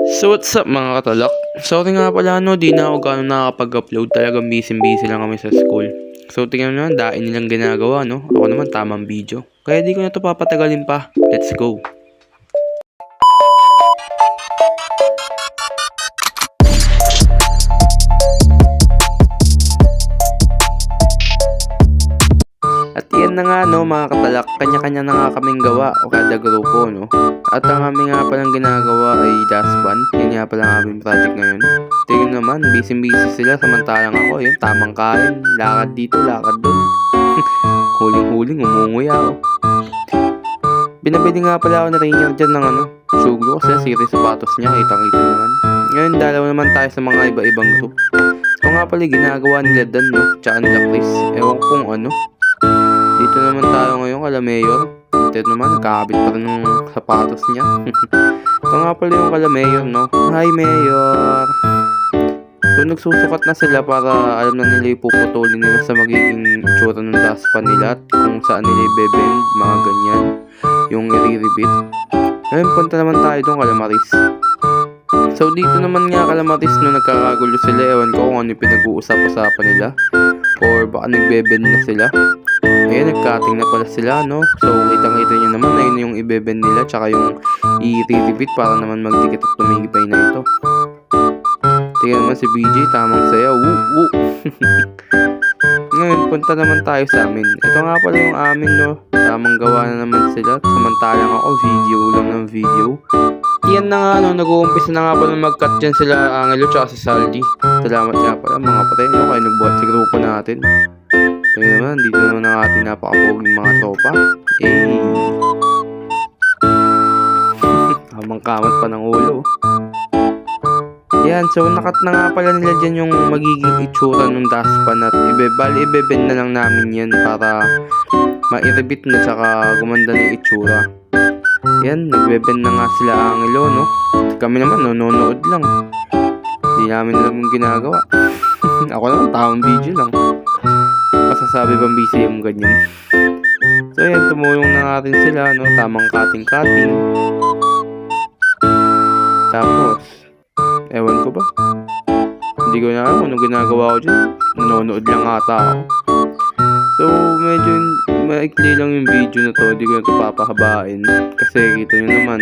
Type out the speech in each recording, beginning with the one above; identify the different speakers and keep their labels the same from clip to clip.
Speaker 1: So what's up mga katalak? Sorry nga pala di na ako gano'n nakakapag-upload. Talagang busy lang kami sa school. So tingnan mo naman, dahil nilang ginagawa Ako naman tamang video. Kaya di ko na to papatagalin pa. Let's go! At yan na nga mga katalak, kanya-kanya na nga kaming gawa o kada grupo At ang aming nga palang ginagawa ay DAS1. Yan nga palang aming project ngayon. Tingin naman, busy sila samantalang ako, yun, tamang kain. Lakad dito, lakad doon. Huling-huling, umunguya ako. Binabili nga pala ako na Rainier dyan ng suglo kasi series sapatos niya, kitang-kita naman. Ngayon, dalawa naman tayo sa mga iba-ibang group. Ito nga pala ginagawa nila Dan, tsaka nila Chris. Ewan ko kung Dito naman tayo ngayon kala Mayor. Ito naman, nakakabit pa rin ng sapatos niya. Ito nga pala yung kala Mayor, Hi, Mayor! So, nagsusukat na sila para alam na nila ipuputulin nila sa magiging itsura ng daspan nila at kung saan nila ibebend, mga ganyan. Yung i-repeat. Ngayon, punta naman tayo doon kala Maris. So, dito naman nga kala Maris nagkakagulo sila. Ewan ko kung ano yung pinag-uusap-usapan nila. Or baka nagbebend na sila. Ayan, nagcutting na pala sila, So, kitang-kita nyo naman, ayun yung ibebend nila, tsaka yung i-repeat para naman magdikit at tumigipay na ito. Tingnan naman si BJ, tamang sayaw, woo, woo. Ngayon, punta naman tayo sa amin. Ito nga pala yung amin, Tamang gawa na naman sila, samantalang ako, video lang ng video. Yan na nga, nag-uumpisa na nga pala mag-cut dyan sila, Angelo, tsaka si Saldi. Salamat nga pala, mga patay, kayo nagbuhat sa grupo natin. Kaya naman, dito naman ang ating napakapoging mga tropa. Tamang kamat pa ng ulo. Yan, so nakat na nga pala nila dyan yung magiging itsura ng daspan at ibebend na lang namin yan para ma-repeat na tsaka gumanda na yung itsura. Yan, nagbebend na nga sila Angelo, Kami naman, nanonood lang. Hindi namin alam yung ginagawa. Ako naman, tamang video lang. Masasabi bang busy yung ganyan. So yan, tumulong na natin sila, tamang cutting. Tapos, ewan ko ba? Hindi ko na alam kung anong ginagawa ko dyan. Nanonood lang ata ako. So, medyo maikli lang yung video na to. Hindi ko na ito papahabain. Kasi kita nyo naman,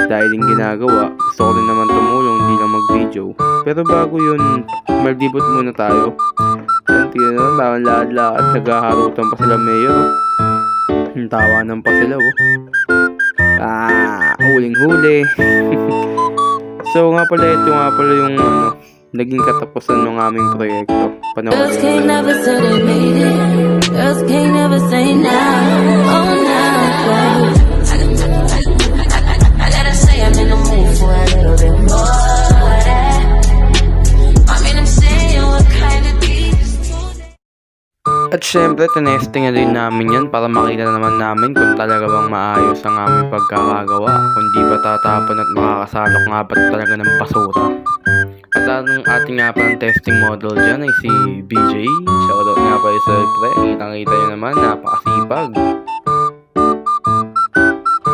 Speaker 1: dahil yung ginagawa, gusto ko rin naman tumulong, hindi lang mag-video. Pero bago yun, malibot muna tayo. Yan, tingnan naman, bawang lahat-lahat, naghaharutan pa sila Mayor, tawanan pa sila, huling-huli. So, nga pala, ito nga pala yung, naging katapusan ng aming proyekto. Panoorin At syempre, tinesting na din namin yan para makita naman namin kung talaga bang maayos ang aming pagkakagawa. Kung di ba tatapon at makakasalok nga ba talaga ng basura. At ang ating nga palang testing model dyan ay si BJ. Shoutout nga pa sa pre. Kitang-kita nyo naman, napakasipag.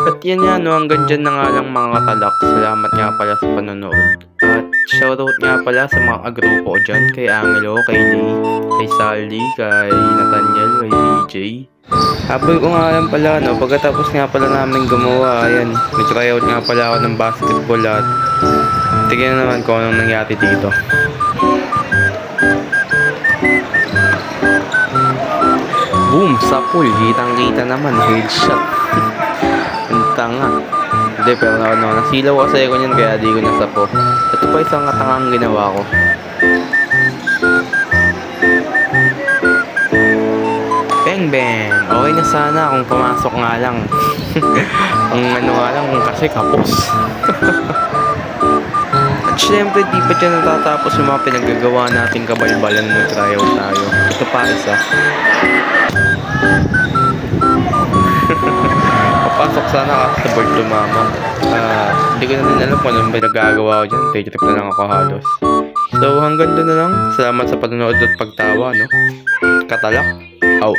Speaker 1: At yan nga, hanggang dyan na nga lang mga katalak. Salamat nga pala sa panonood. At shoutout nga pala sa mga agrupo ko dyan. Kay Angelo, kay Lee, kay Sally, kay Nathaniel, kay BJ. Habol ko nga lang pala, pagkatapos nga pala namin gumawa, ayan, may tryout nga pala ako ng basketball at tignan naman kung anong nangyari dito. Boom! Sa pool, kitang-kita naman, headshot. Ang tanga. Hindi, pero nasilaw kasi ako niyan kaya di ko nasapo. Ito pa isang katangang ginawa ko. Bang bang! Okay na sana kung pumasok nga lang. Ang nga lang kasi kapos. At syempre di pa dyan natatapos yung mga pinaggagawa nating kabalbalan na tryout tayo. Ito pa isa. Papasok sana kasi sa board tumama. Hindi ko na din alam kung anong pinagagawa ko dyan. Day trip na lang ako halos. So hanggang doon na lang. Salamat sa panonood at pagtawa, Katalak out.